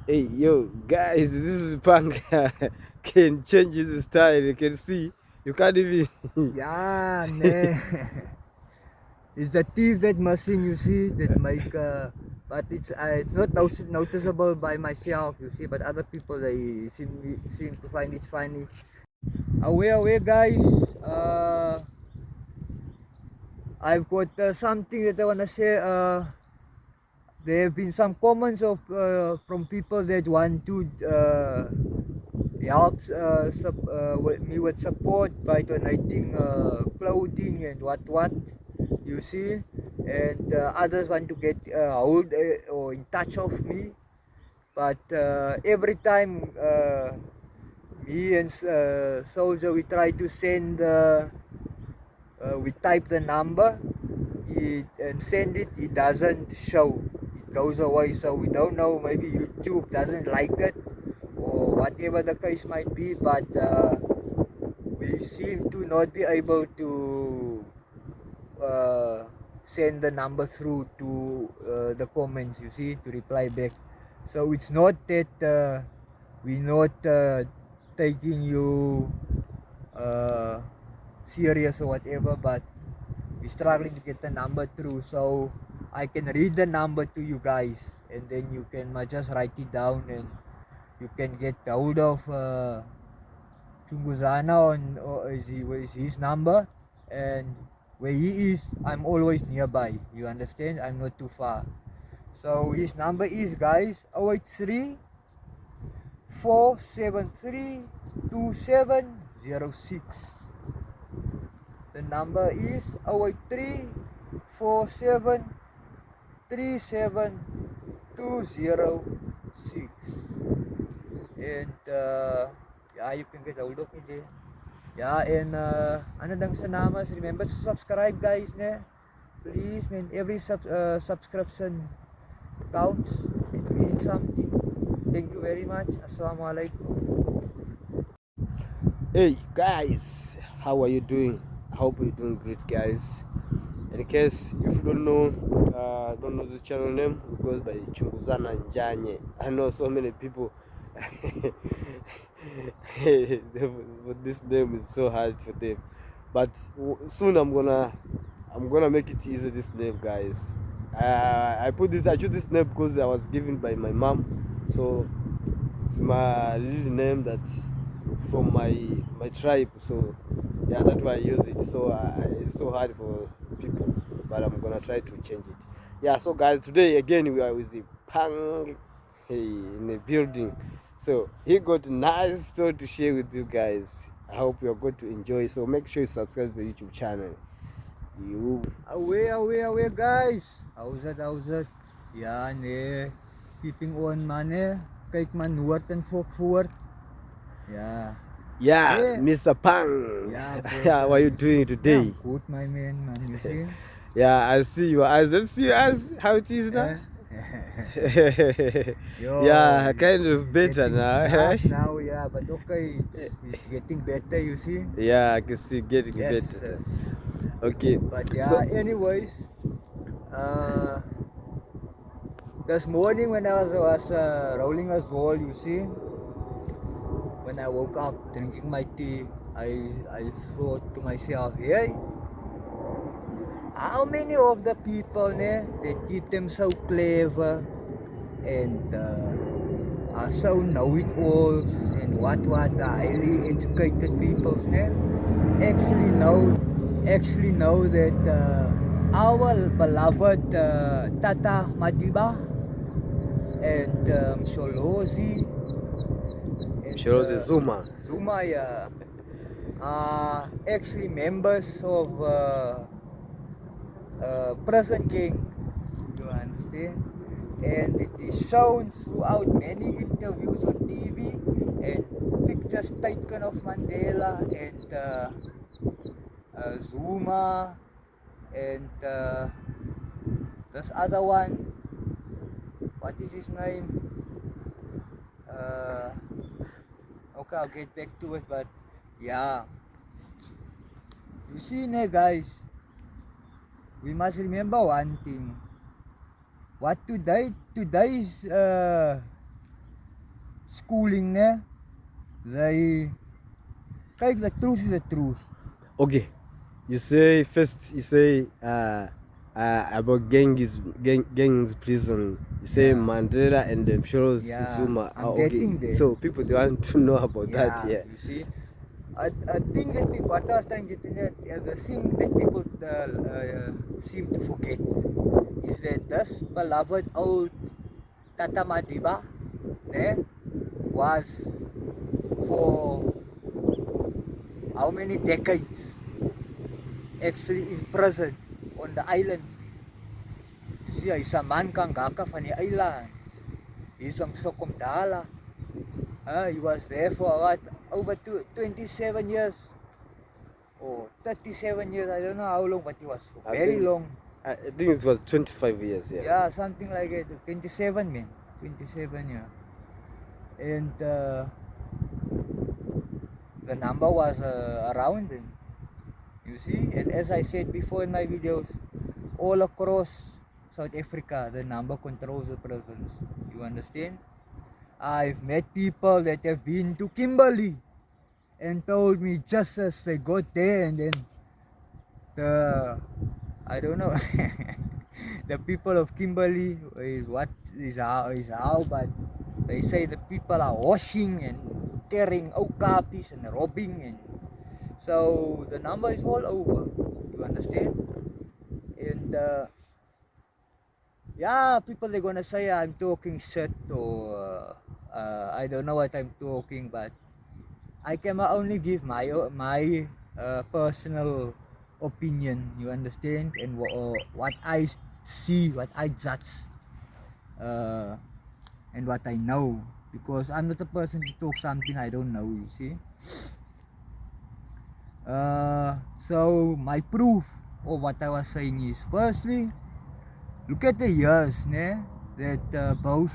Hey, yo, guys, this is Punk. Can change his style. You can see. You can't even. Yeah, nee. It's the teeth that missing, you see, that make, but it's not noticeable by myself, you see, but other people, they seem to find it funny. Aware, guys, I've got something that I want to say. There have been some comments from people that want to help me with support by donating clothing and what you see, and others want to get hold or in touch of me, but every time me and Soldier, we try to send we type the number and send it, it doesn't show, it goes away, so we don't know, maybe YouTube doesn't like it or whatever the case might be, but we seem to not be able to uh, send the number through to the comments, you see, to reply back. So it's not that we're not taking you uh, serious or whatever, but we're struggling to get the number through, so I can read the number to you guys, and then you can just write it down, and you can get hold of Chunguzana on, or is his number, and where he is, I'm always nearby. You understand? I'm not too far. So his number is, guys, 083 473 2706. The number is 083 206. And yeah, you can get hold of me there. Yeah, and ano dang sa namas, remember to subscribe, guys, ne? Please, man, every subscription counts. It means something. Thank you very much. Assalamualaikum. Hey, guys, how are you doing? I hope you're doing great, guys. In case if you don't know this channel name, it goes by Chunguzana Njanye. I know so many people. But this name is so hard for them. But soon I'm gonna make it easy. This name, guys. I chose this name because I was given by my mom. So it's my little name that from my tribe. So yeah, that's why I use it. So it's so hard for people, but I'm gonna try to change it. Yeah. So guys, today again we are with the Pang, hey, in the building. So he got a nice story to share with you guys. I hope you're going to enjoy. So make sure you subscribe to the YouTube channel. You. Away, guys. How's it? Yan eh. Keeping on man eh. Kijk man hoort en voort. Yeah. Yeah, Yeah. Mr. Pang. Yeah, How are you you see. doing Yeah, today? I'm good, my man, you see. Yeah, I see your eyes. Let's see your eyes. How it is now? Eh? Yo, Yeah, kind of it's better getting now, dark right? now, yeah, but okay, it's getting better, you see. Yeah, I can see getting Yes, better. Okay, but yeah, so anyways, uh, this morning when I was rolling a wall, you see, when I woke up drinking my tea, I thought to myself, hey, how many of the people they keep them so clever and are so know-it-alls and what highly educated people actually know that our beloved Tata Madiba and Sholozi and shows the Zuma. Zuma are actually members of present gang. You understand? And it is shown throughout many interviews on TV and pictures taken of Mandela and Zuma and this other one. What is his name? Uh, okay, I'll get back to it, but yeah. You see, guys, we must remember one thing. What today's schooling, ne? They... Kijk, the truth is the truth. Okay, you say first. You say about gangs prison. You say Yeah. Mandela and Yeah, Zuma. I'm Okay, getting there. so people they want to know about that. Yeah. You see, I think that people, what I was trying to get in there, the thing that people seem to forget is that this beloved old Tata Madiba, ne, was for how many decades actually in prison on the island. You see, hy's 'n man kangaka van die eiland. He's hom sokom dala. He was there for what? Over 27 years or 37 years. I don't know how long, but he was very long. I think it was 25 years. Yeah. Yeah, something like it. 27, man. 27, yeah. And the number was around him. You see? And as I said before in my videos, all across South Africa, the number controls the prisons. You understand? I've met people that have been to Kimberley and told me just as they got there, and then the, I don't know, the people of Kimberley is how, but they say the people are washing and tearing okapis and robbing, and so the number is all over. You understand? And yeah, people, they're gonna say I'm talking shit, or I don't know what I'm talking, but I can only give my personal opinion. You understand? And what I see, what I judge, and what I know, because I'm not a person to talk something I don't know. You see? So my proof of what I was saying is, firstly, look at the years, ne, that both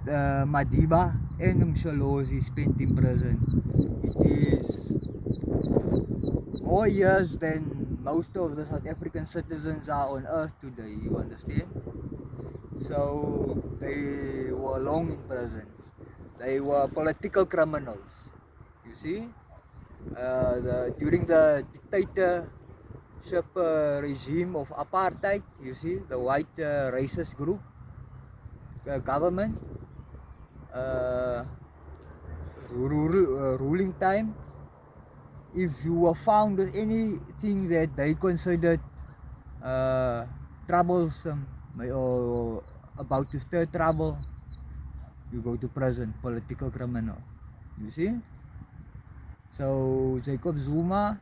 Madiba and Umshalozi spent in prison. It is more years than most of the South African citizens are on earth today. You understand? So they were long in prison. They were political criminals. You see? During the dictatorship regime of apartheid, you see, the white racist group, the government, ruling time, if you were found with anything that they considered troublesome or about to stir trouble, you go to prison, political criminal. You see? So Jacob Zuma,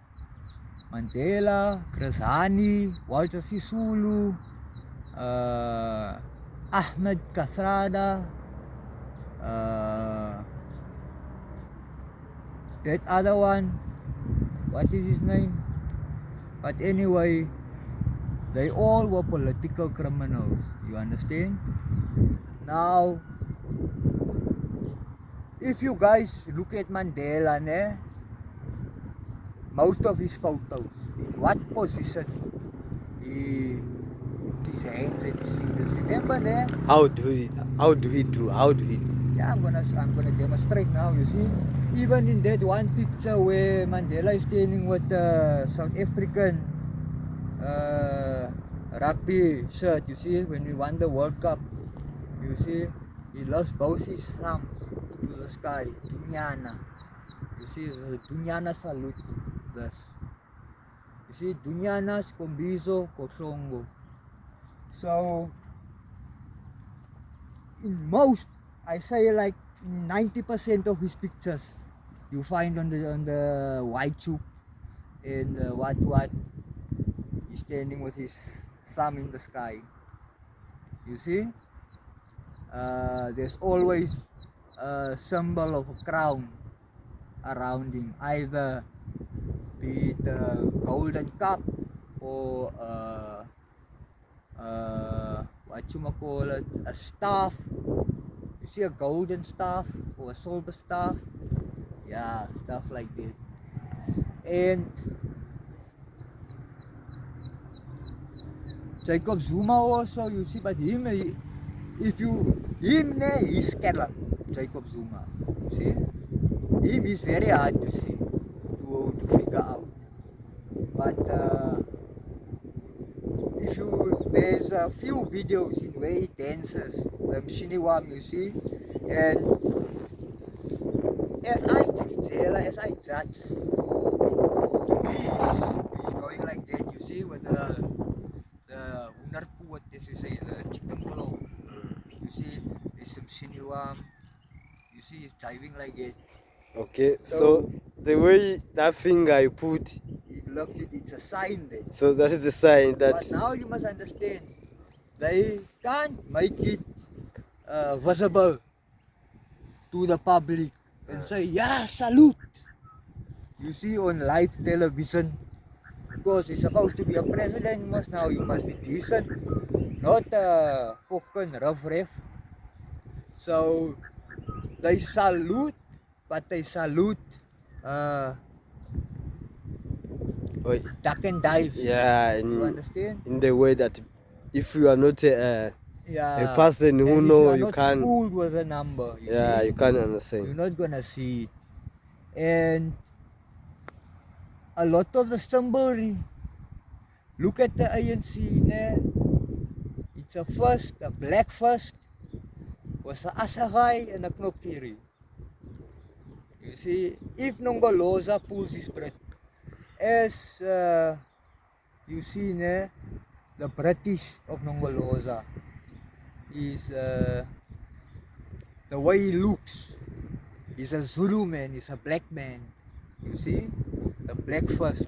Mandela, Chris Hani, Walter Sisulu, Ahmed Kathrada, that other one, what is his name? But anyway, they all were political criminals. You understand? Now, if you guys look at Mandela, ne, most of his photos, in what position he put his hands and his fingers. Remember there? How do he do? Yeah, I'm gonna demonstrate now. You see, even in that one picture where Mandela is standing with the South African rugby shirt, you see, when we won the World Cup, you see, he lost both his thumbs to the sky, Dunyana. You see, it's a Dunyana salute. This. You see, Dunyana Skombizo Kosongo. So, in most, I say like 90% of his pictures you find on the white tube, and what he's standing with his thumb in the sky. You see, there's always a symbol of a crown around him, either be it a golden cup or what you might call it, a staff. You see, a golden staff or a silver staff, yeah, stuff like this. And Jacob Zuma also, you see, but him, he's skeleton. Jacob Zuma. You see? Him is very hard to see, to figure out. But there's a few videos in where he dances, the Mshiniwam, you see, and as I judge, to me, he's going like that, you see, with the unarpuat, as you say, the chicken claw. You see, there's some Mshiniwam, you see, he's driving like that. Okay, so the way that finger I put, It looks it's a sign there. so that is a sign that. But now you must understand, they can't make it visible to the public and say, yeah, salute. You see on live television, because he's supposed to be a president, you must be decent, not a fucking rough. So they salute, but they salute Oi. duck and dive. Yeah, You understand? in the way that if you are not a person who and know, if you not can't. schooled with a number, you see, You can't understand. you're not gonna see it. And a lot of the symbol, look at the ANC, it's a black first, was a asagay and a knopkiri. You see, if Nongoloza pulls his breath, as you see, the British of Nongoloza is the way he looks. He's a Zulu man, he's a black man. You see, the black first.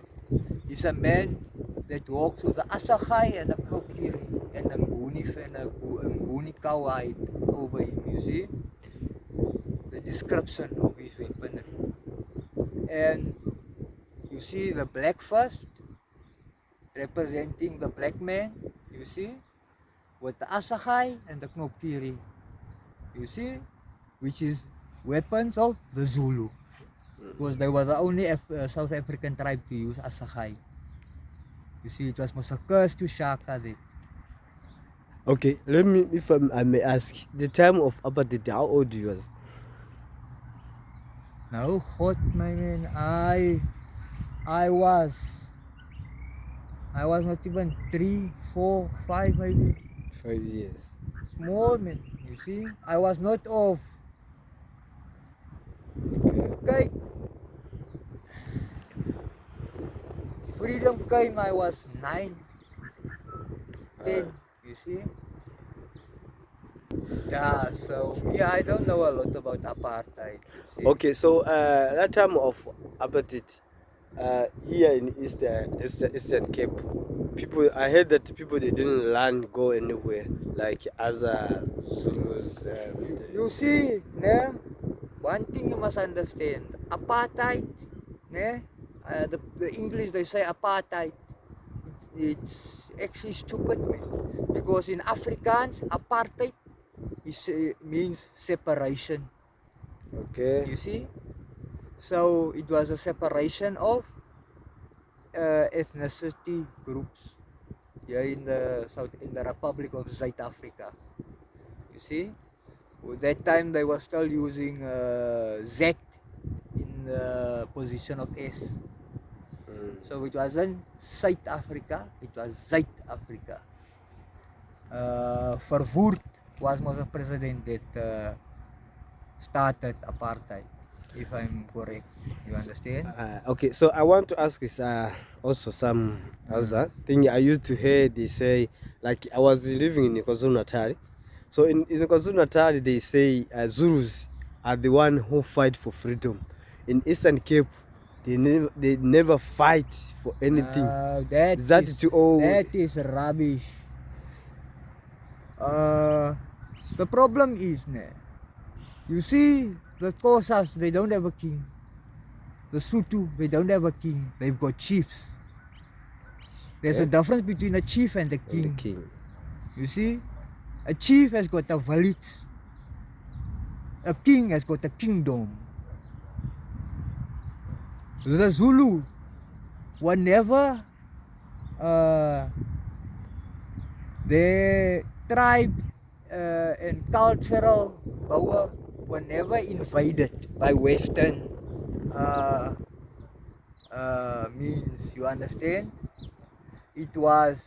He's a man that walks with the asagay and a knopkiri and a nguni kawai over him. You see, the description of his weaponry. And you see the black first representing the black man, you see, with the asagay and the knopkiri, you see, which is weapons of the Zulu, because they were the only South African tribe to use asagay. You see, it was most a curse to Shaka that. Okay, let me, if I may ask, the time of apartheid, how old you was? No, hot, my man. I was not even 3, 4, 5 maybe. 5 years. Small, man. You see, I was not of. Okay. Freedom came, I was 9, 10. You see. Yeah, so I don't know a lot about apartheid. You see? Okay, so that time of apartheid, here in Eastern Cape, I heard that people, they didn't land go anywhere like other Zulus. You see, one thing you must understand, apartheid, the English they say apartheid, it's actually stupid, man, because in Afrikaans apartheid means separation. Okay. You see, so it was a separation of ethnicity groups here in the Republic of South Africa. You see, at that time they were still using Z in the position of S. So it wasn't South Africa, it was Zuid Africa. Verwoerd was the president that started apartheid, if I'm correct. You understand? Okay, so I want to ask is also some other thing I used to hear. They say, like, I was living in KwaZulu-Natal. So in KwaZulu-Natal, they say Zulus are the one who fight for freedom. In Eastern Cape, they never fight for anything. That is rubbish. The problem is, you see, the Xhosas, they don't have a king. The Sotho, they don't have a king. They've got chiefs. There's a difference between a chief and a king. You see, a chief has got a village. A king has got a kingdom. The Zulu, whenever their tribe and cultural power were never invaded by Western means, you understand? It was,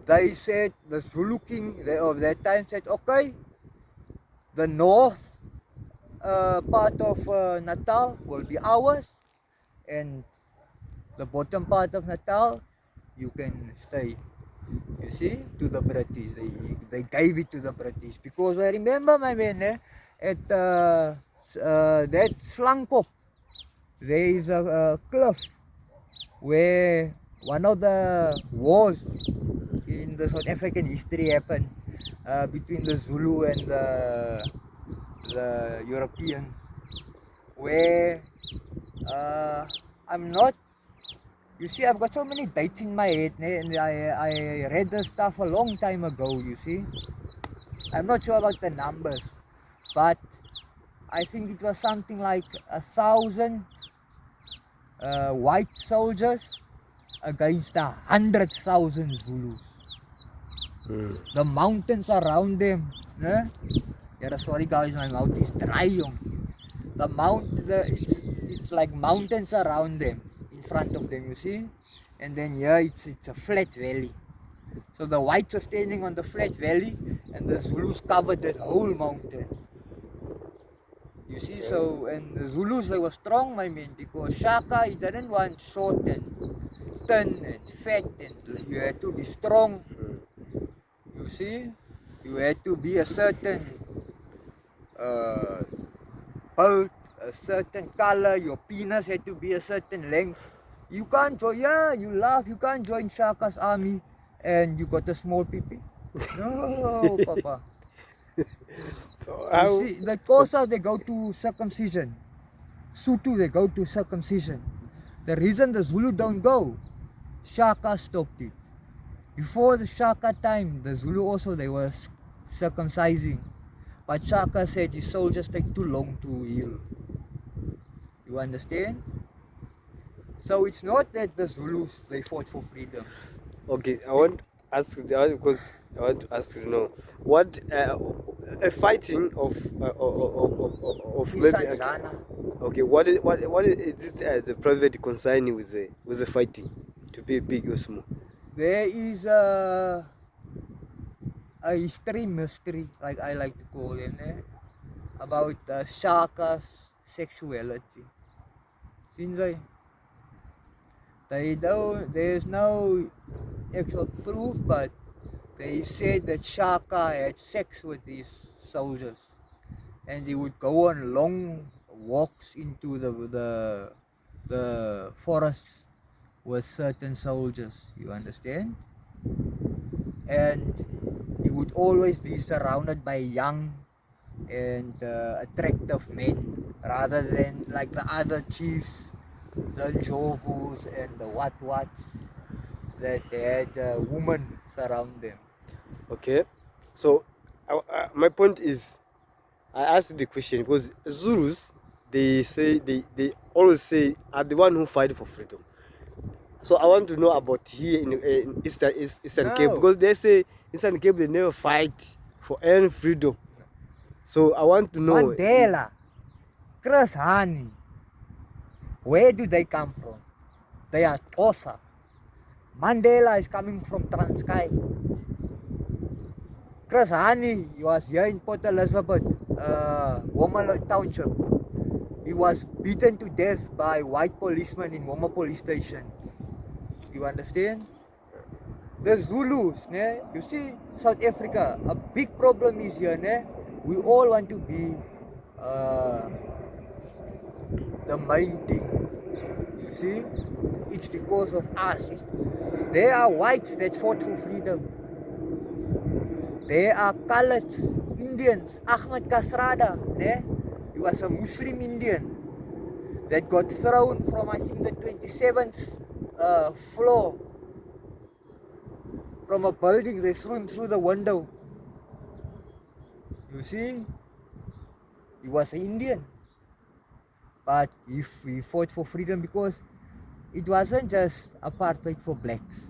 they said, the Zulu king of that time said, okay, the north part of Natal will be ours, and the bottom part of Natal, you can stay. You see, to the British. They gave it to the British. Because I remember, my man, at that Slangkop, there is a cliff where one of the wars in the South African history happened between the Zulu and the Europeans, where I'm not, you see, I've got so many dates in my head, and I read this stuff a long time ago, you see. I'm not sure about the numbers, but I think it was something like 1,000 white soldiers against 100,000 Zulus. The mountains around them. Yeah, sorry guys, my mouth is dry, young. It's like mountains around them, in front of them, you see. And then here it's a flat valley. So the whites were standing on the flat valley, and the Zulus covered that whole mountain. You see, so, and the Zulus, they were strong, my man, because Shaka, he didn't want short and thin and fat, and you had to be strong. You see, you had to be a certain build, a certain color, your penis had to be a certain length. You can't join, yeah, you laugh, you can't join Shaka's army and you got a small pee-pee. No, Papa. So You see, the Xhosa, they go to circumcision. Sotho, they go to circumcision. The reason the Zulu don't go, Shaka stopped it. Before the Shaka time, the Zulu also, they were circumcising. But Shaka said his soldiers take too long to heal. You understand? So it's not that the Zulus, they fought for freedom. okay, I want to ask because I want to ask you know what a fighting of maybe okay, what is this the private concerning with the fighting to be big or small? There is a history mystery, like I like to call it, about Shaka's sexuality. Since there's no actual proof, but they said that Shaka had sex with these soldiers, and he would go on long walks into the forests with certain soldiers. You understand? And he would always be surrounded by young and attractive men, rather than like the other chiefs, the Jovus and the what's that had women surround them. Okay, so my point is I asked the question because Zulus they always say are the one who fight for freedom. So I want to know about here in Eastern Cape No. because they say Eastern Cape they never fight for any freedom. So I want to know Mandela, Chris Hani, where do they come from? They are Xhosa. Mandela is coming from Transkei. Chris Hani, he was here in Port Elizabeth, Womala Township. He was beaten to death by white policemen in Woma police station. You understand? The Zulus, you see, South Africa, a big problem is here, we all want to be the main thing. You see, it's because of us. There are whites that fought for freedom. There are coloreds, Indians. Ahmed Kasrada, he was a Muslim Indian that got thrown from, I think, the 27th floor from a building. They threw him through the window. You see, he was an Indian, but he fought for freedom because it wasn't just apartheid for blacks.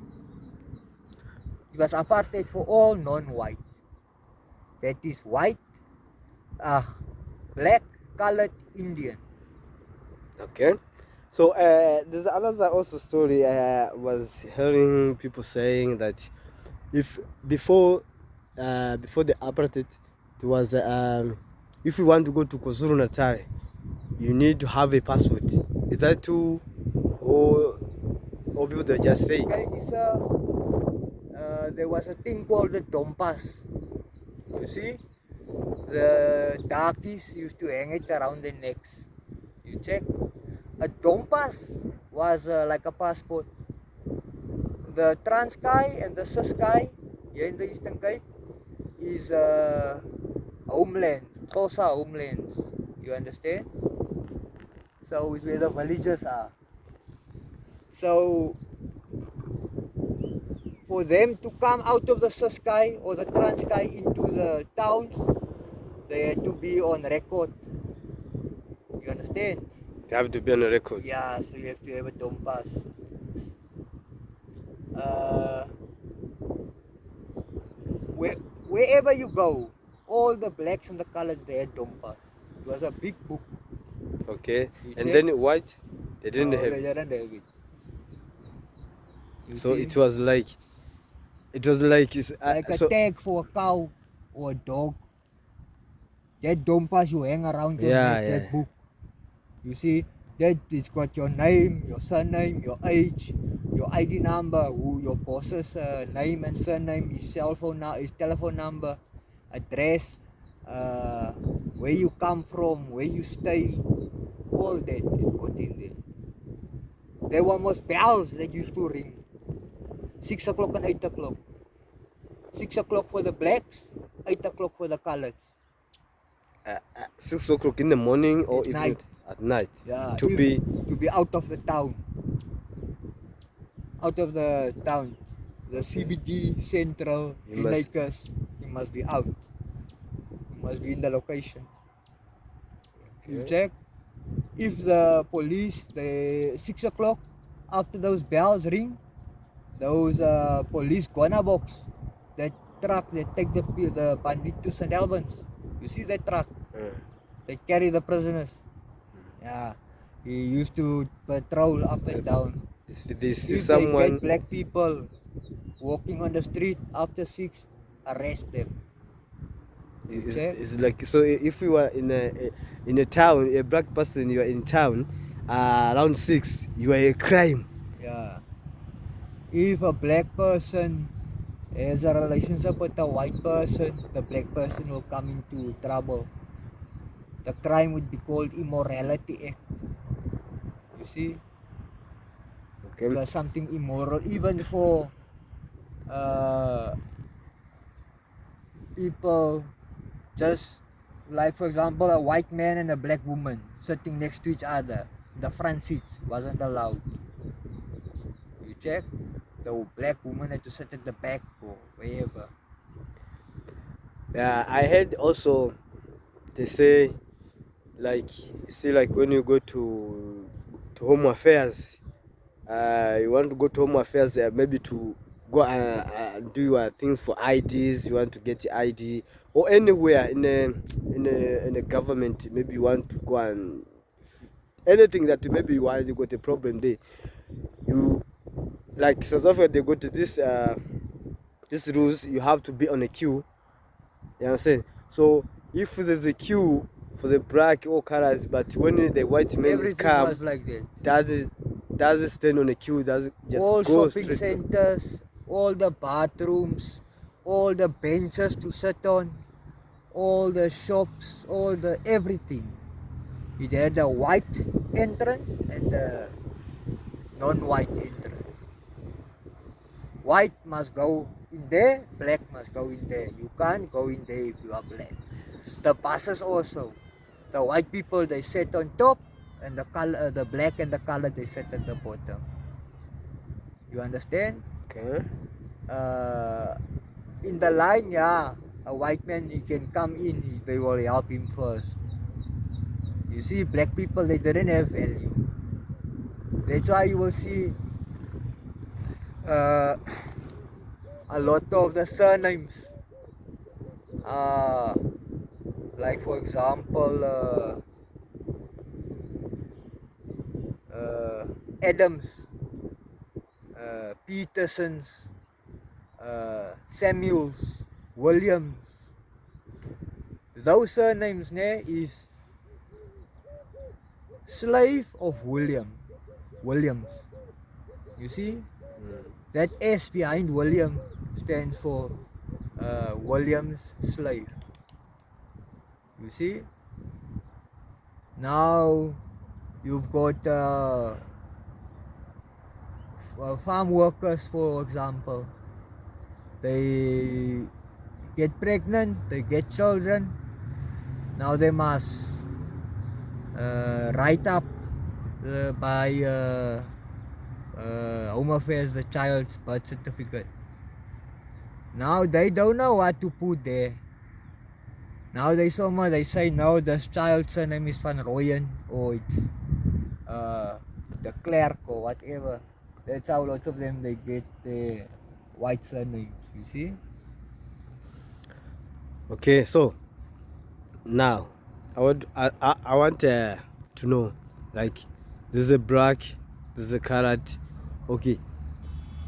It was apartheid for all non-white. That is white, Black, colored, Indian. Okay. So there's another also story I was hearing people saying that if before the apartheid, there was if you want to go to KwaZulu Natal, you need to have a passport. Is that true, or people they just say? Okay, there was a thing called the dompas. You see, the darkies used to hang it around their necks. You check. A dompas was like a passport. The Transkei and the Ciskei here in the Eastern Cape is homeland, Xhosa homelands. You understand? So it's where the villages are. So for them to come out of the Ciskei or the Transkei into the towns, they had to be on record. You understand? They have to be on a record. Yeah, so you have to have a dompas. Uh, wherever you go, all the blacks and the colors they had dompas. It was a big book. Okay. You And check? then white, they didn't No, have. they didn't have it. You So see? it was like it's, Like a so tag for a cow or a dog. That dompas you hang around your yeah, neck, yeah. that book. You see? That it's got your name, your surname, your age, your ID number, who your boss's name and surname, his cell phone, his telephone number, address, where you come from, where you stay, all that is got in there. There were almost bells that used to ring. 6 o'clock and 8 o'clock. 6 o'clock for the blacks, 8 o'clock for the coloreds. 6 o'clock in the morning or At even night. at night. Yeah, To be out of the town. Out of the town. The Okay. CBD, Central, You must- Greenacres, you must be out. You must be in the location. You Okay. check. If the police, the 6 o'clock, after those bells ring, those police guana box, that truck that take the bandit to St. Albans. You see that truck? They carry the prisoners. Yeah. He used to patrol up and down. If they see If they someone, get black people walking on the street after 6, arrest them. You check? it's like, so if you are in a town, a black person, you are in town around 6, you are a crime. Yeah. If a black person has a relationship with a white person, the black person will come into trouble. The crime would be called Immorality Act. You see? Okay. It was something immoral, even for people, just like, for example, a white man and a black woman sitting next to each other. The front seats wasn't allowed. You check? The black woman had to sit at the back or wherever. Yeah, I heard also they say, like, you see, like when you go to home affairs, you want to go to home affairs, maybe to go and do your things for IDs. You want to get your ID, or anywhere in a government. Maybe you want to go and anything that maybe you want, you got a problem there. You, like South Africa, they go to this rules. You have to be on a queue. You know what I'm saying? So if there's a queue for the black or colors, but when the white man is Everything come, was like that. doesn't stand on a queue, doesn't just All go shopping straight. centers, all the bathrooms, all the benches to sit on, all the shops, all the everything. It had a white entrance and a non-white entrance. White must go in there, black must go in there. You can't go in there if you are black. The buses also. The white people, they sit on top, and the black and the color, they sit at the bottom. You understand? Okay. In the line, yeah, a white man, he can come in, they will help him first. You see, black people, they didn't have value. That's why you will see a lot of the surnames, Like for example, Adams, Petersons, Samuels, Williams. Those surnames is slave of Williams. You see, that S behind William stands for Williams slave. You see, now you've got farm workers, for example. They get pregnant, they get children. Now they must write up by Home Affairs the child's birth certificate. Now they don't know what to put there. Now they say no, this child's surname is Van Rooyen, or it's the clerk or whatever. That's how a lot of them they get their white surnames, you see. Okay, so now I want to know, like, there's a black, there's a carrot. Okay,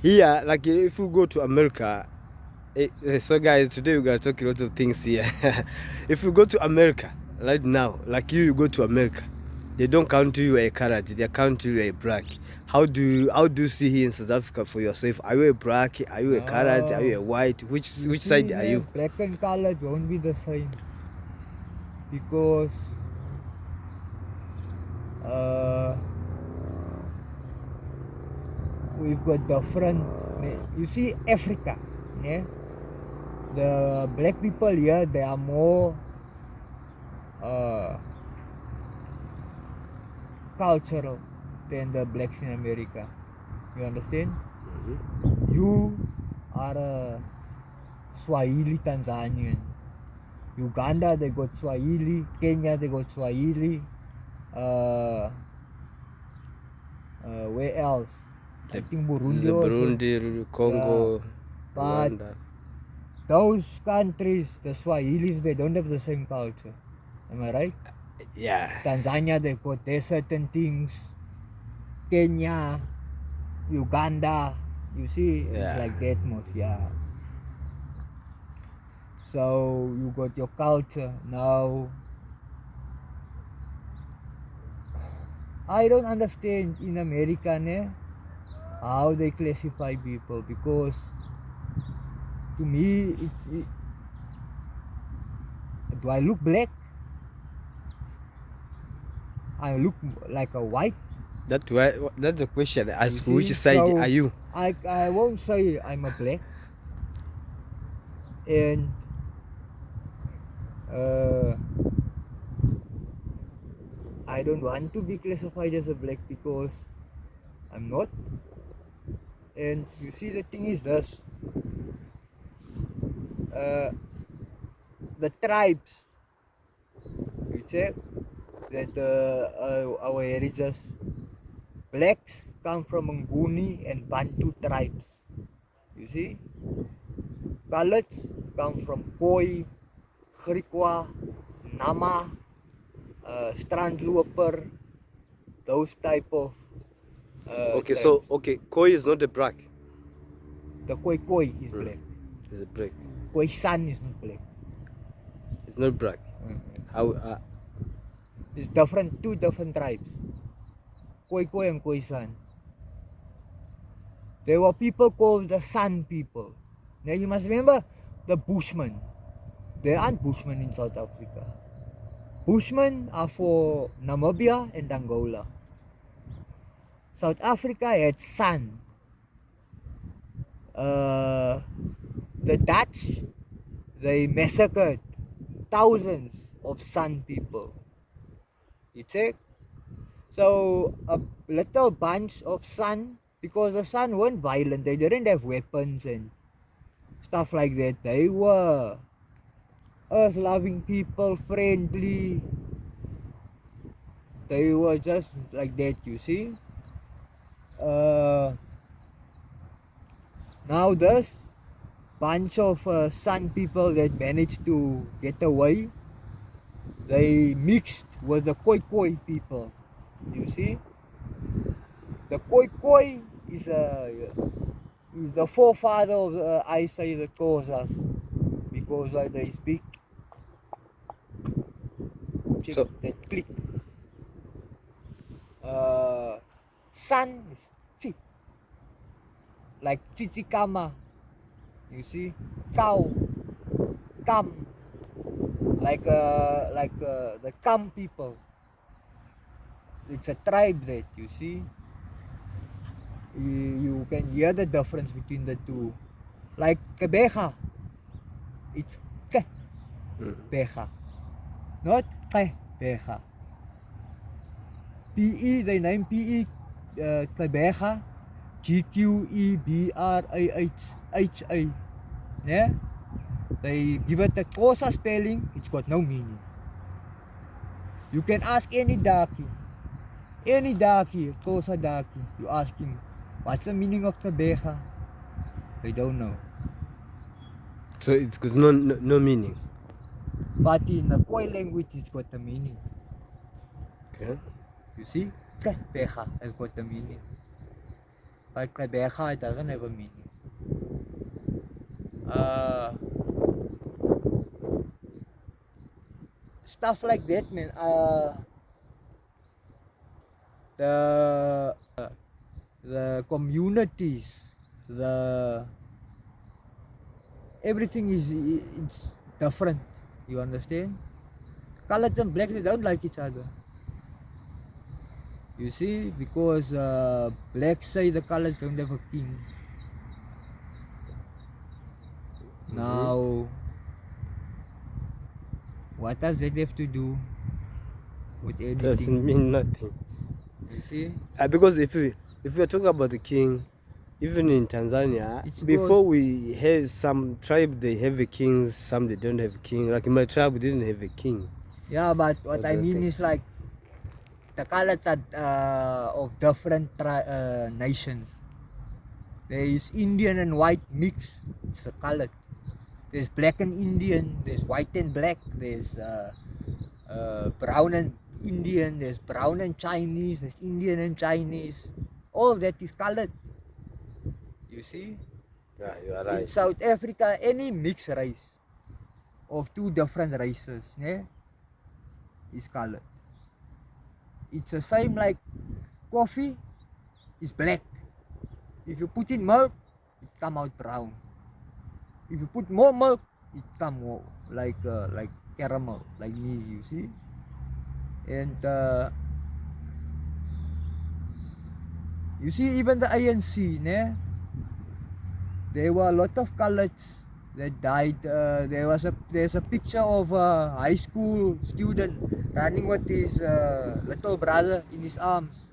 here, like, if you go to America, so guys, today we're gonna talk a lot of things here. If you go to America right now, like you go to America, they don't count you a carrot, they count you a black. How do you see here in South Africa for yourself? Are you a black? Are you a carrot? Are you a white? Which side are you? Black and colored won't be the same, because we've got different. You see, Africa, yeah. The black people here, they are more cultural than the blacks in America. You understand? Mm-hmm. You are a Swahili Tanzanian. Uganda, they got Swahili. Kenya, they got Swahili. Where else? I think Burundi also. Burundi, Congo, but Rwanda. Those countries, the Swahilis, they don't have the same culture. Am I right? Yeah. Tanzania, they've got their certain things. Kenya, Uganda, you see, it's like that most, yeah. So you got your culture. Now, I don't understand in America how they classify people, because to me, do I look black? I look like a white? That's the question. Ask which side are you? I won't say I'm a black. And I don't want to be classified as a black, because I'm not. And you see, the thing is this, the tribes, you check that our heritage, blacks come from Nguni and Bantu tribes, you see. Coloreds come from Khoi, Griqua, Nama, Strandloper, those type of okay, tribes. so Khoi is not a black. The Khoi is black. Is it black? Khoisan is not black. It's not black. How? It's different, two different tribes. Khoi and Khoisan. There were people called the San people. Now you must remember the Bushmen. There aren't Bushmen in South Africa. Bushmen are for Namibia and Angola. South Africa had San. The Dutch, they massacred thousands of San people. You check? So a little bunch of San, because the San weren't violent, they didn't have weapons and stuff like that. They were earth-loving people, friendly. They were just like that, you see. Now this bunch of San people that managed to get away, they mixed with the Khoi people. You see, the Khoi is the forefather of I say the Xhosas because they speak. Check So that click. Sun is chi, like Chichikama. You see, cow, Kam, like the Kam people. It's a tribe that you see. You can hear the difference between the two. Like Kebeha, it's Kebeha, not Kebeha. PE, they name PE Kebeha, GQEBRAHA. Yeah? They give it a Xhosa spelling, it's got no meaning. You can ask any darky, Xhosa darky, you ask him, what's the meaning of Kebeha? They don't know. so it's got no meaning. But in the Khoi language, it's got a meaning. Okay. You see? Kebeha has got a meaning. But Kebeha, it doesn't have a meaning. Stuff like that, man. The communities, everything it's different. You understand? Colors and blacks, they don't like each other. You see, because blacks say the colors don't have a king. Now, what does that have to do with anything? Doesn't mean nothing. You see? Because if we are talking about the king, even in Tanzania, It's before we had some tribe, they have a king, some they don't have a king. Like in my tribe, we didn't have a king. Yeah, but what I mean is like the colors are of different nations. There is Indian and white mix. It's a color. There's black and Indian. There's white and black. There's brown and Indian. There's brown and Chinese. There's Indian and Chinese. All that is colored. You see? Yeah, you are right. In South Africa, any mixed race of two different races, is colored. It's the same like coffee is black. If you put in milk, it come out brown. If you put more milk, it come more like caramel, like me, you see. And you see, even the ANC, there were a lot of colors that died. There's a picture of a high school student running with his little brother in his arms.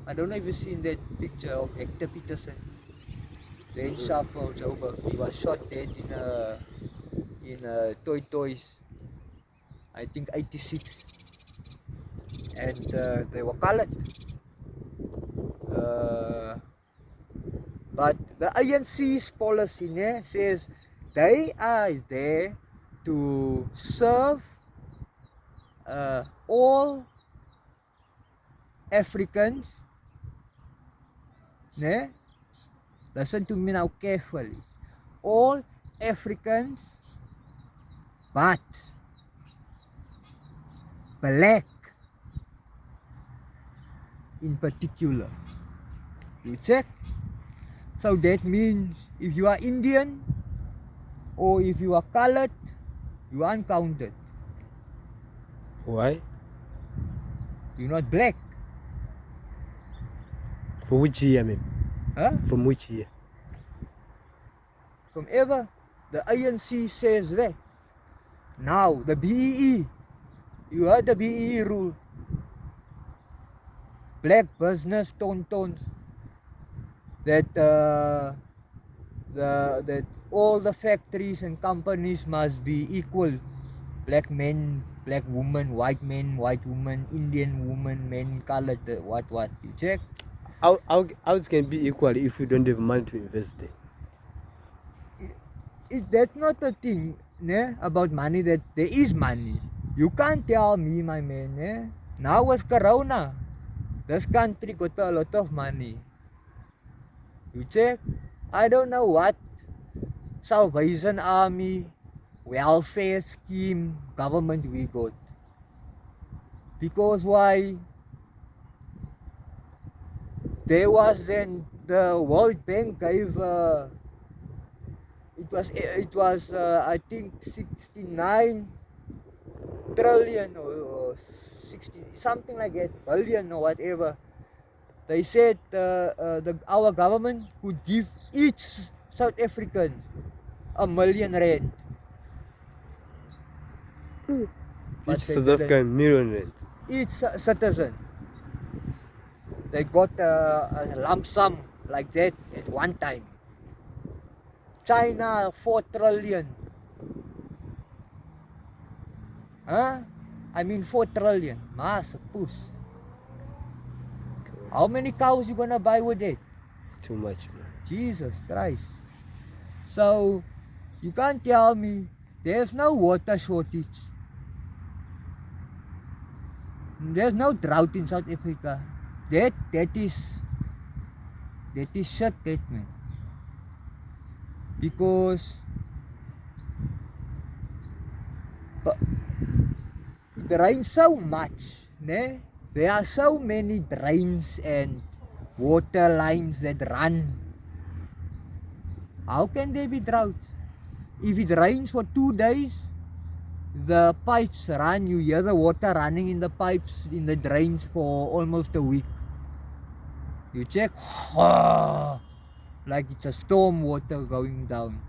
I don't know if you've seen that picture of Hector Peterson. Then Sharpo Joburg. He was shot dead in Toys. I think 86. And they were colored. But the ANC's policy says they are there to serve all Africans. Listen to me now carefully. All Africans, but black in particular. You check? So that means if you are Indian or if you are colored, you are uncounted. Why? You're not black. For which year, man? Huh? From which year? From ever. The ANC says that. Now, the BEE. You heard the BEE rule. Black business tontons. That that all the factories and companies must be equal. Black men, black woman, white men, white woman, Indian woman, men, colored, what. You check? How it can be equal if you don't have money to invest there? That's not a thing about money, that there is money. You can't tell me, my man, eh? Now with Corona, this country got a lot of money. You check? I don't know what Salvation Army, welfare scheme, government we got. Because why? There was then the World Bank gave it was I think 69 trillion or 60 something like that, billion or whatever. They said our government could give each South African R1 million. Each But they South didn't. African million rand. Each citizen, they got a lump sum like that at one time. China 4 trillion. Huh? I mean 4 trillion. Mas push. How many cows you gonna buy with it? Too much, man. Jesus Christ. So you can't tell me there's no water shortage. There's no drought in South Africa. That is shit, that man. Because it rains so much, né? There are so many drains and water lines that run. How can there be droughts? If it rains for 2 days, the pipes run. You hear the water running in the pipes, in the drains for almost a week. You check, like it's a storm water going down.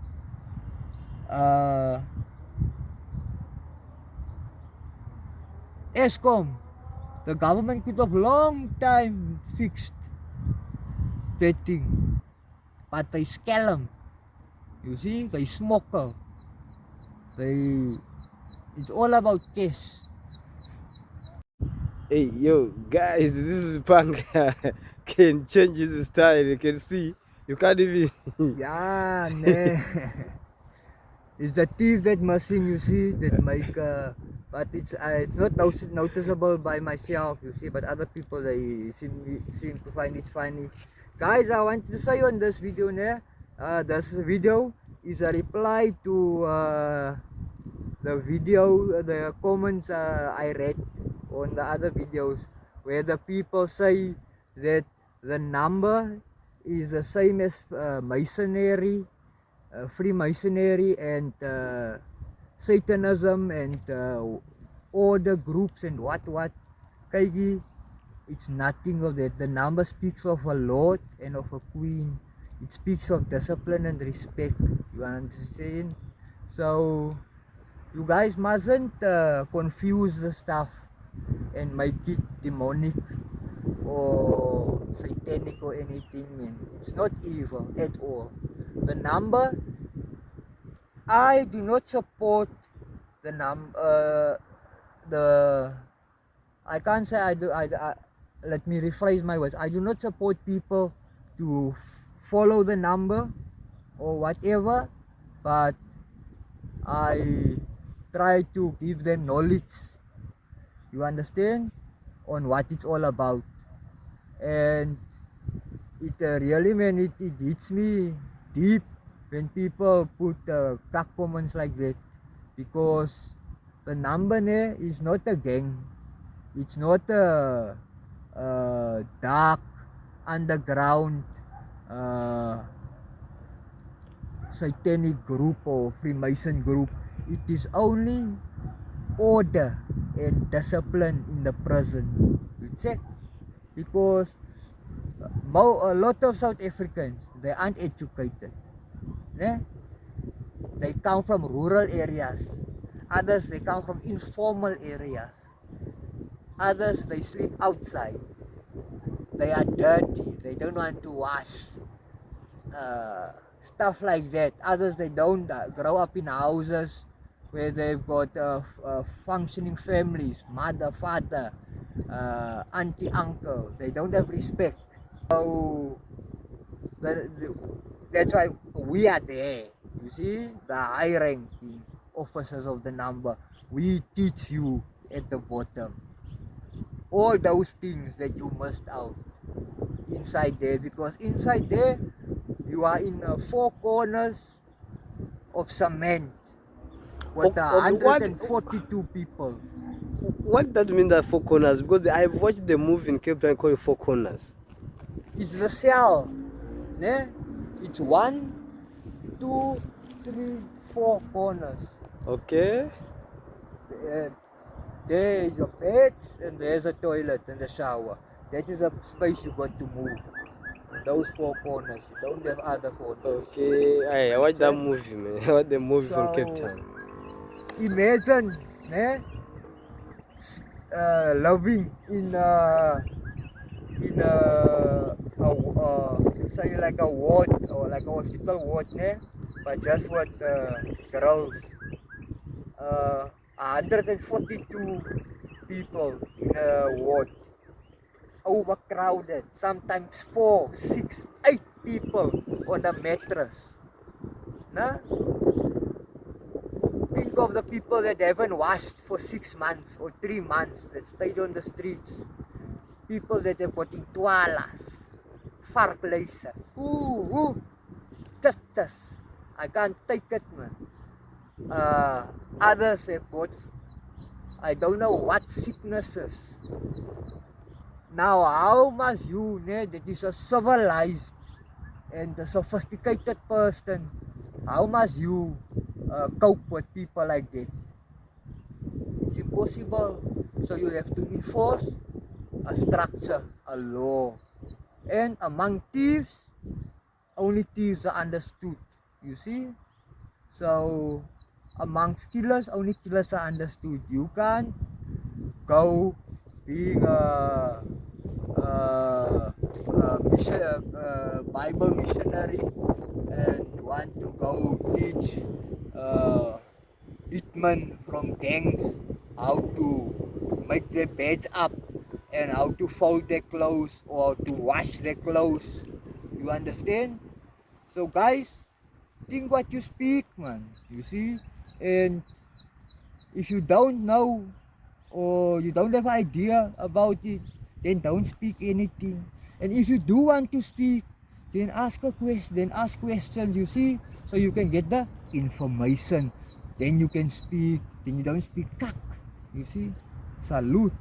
Eskom, the government could have long time fixed that thing, but they scale them. You see, they smoke. It's all about cash. Hey, yo, guys, this is punk. Can change his style. You can see. You can't even. Yeah, nah. It's the teeth that missing, you see, that make, but it's not noticeable by myself, you see, but other people, they seem to find it funny. Guys, I want to say on this video, this video is a reply to the comments I read on the other videos, where the people say that the number is the same as masonry, Freemasonry and Satanism and order groups and what. Kaigi, it's nothing of that. The number speaks of a lord and of a queen. It speaks of discipline and respect. You understand? So you guys mustn't confuse the stuff and make it demonic or satanic or anything, man. It's not evil at all. The number, I do not support the I can't say let me rephrase my words. I do not support people to follow the number or whatever, but I try to give them knowledge, you understand, on what it's all about. And it really, man, it hits me deep when people put cuck comments like that, because the number is not a gang. It's not a dark underground satanic group or Freemason group. It is only order and discipline in the prison. You check, because a lot of South Africans, they aren't educated. They come from rural areas. Others, they come from informal areas. Others, they sleep outside. They are dirty. They don't want to wash. Stuff like that. Others, they don't grow up in houses where they've got functioning families, mother, father, auntie, uncle. They don't have respect. So that's why we are there. You see, the high ranking officers of the number, we teach you at the bottom all those things that you missed out inside there, because inside there you are in four corners of cement with Okay, 142 people. what does mean that four corners? Because I've watched the movie in Cape Town called Four Corners. It's the cell, né? It's 1, 2, 3, 4 corners. Okay. Uh, there is a bed and there's a toilet and a shower. That is a space you got to move. Those 4 corners. You don't have other corners. Okay. I watched that Okay? movie, man. I watched the movie from Cape So Town. imagine, né? Living in say like a ward or like a hospital ward, né? But just with girls. 142 people in a ward, overcrowded, sometimes 4, 6, 8 people on a mattress. Nah? Think of the people that haven't washed for 6 months or 3 months, that stayed on the streets. People that have got in toilas, varkleise. Ooh, just. I can't take it, man. Others have got, I don't know what sicknesses. Now, how must you, that is a civilized and a sophisticated person, how must you cope with people like that? It's impossible. So you have to enforce a structure, a law. And among thieves, only thieves are understood, you see? So among killers, only killers are understood. You can't go being a Bible missionary and want to go teach hitmen from gangs how to make their beds up and how to fold their clothes or to wash their clothes. You understand? So guys, think what you speak, man. You see? And if you don't know or you don't have idea about it, then don't speak anything. And if you do want to speak, then ask a question, then ask questions, you see? So you can get the information. Then you can speak, then you don't speak kak. You see? Salute.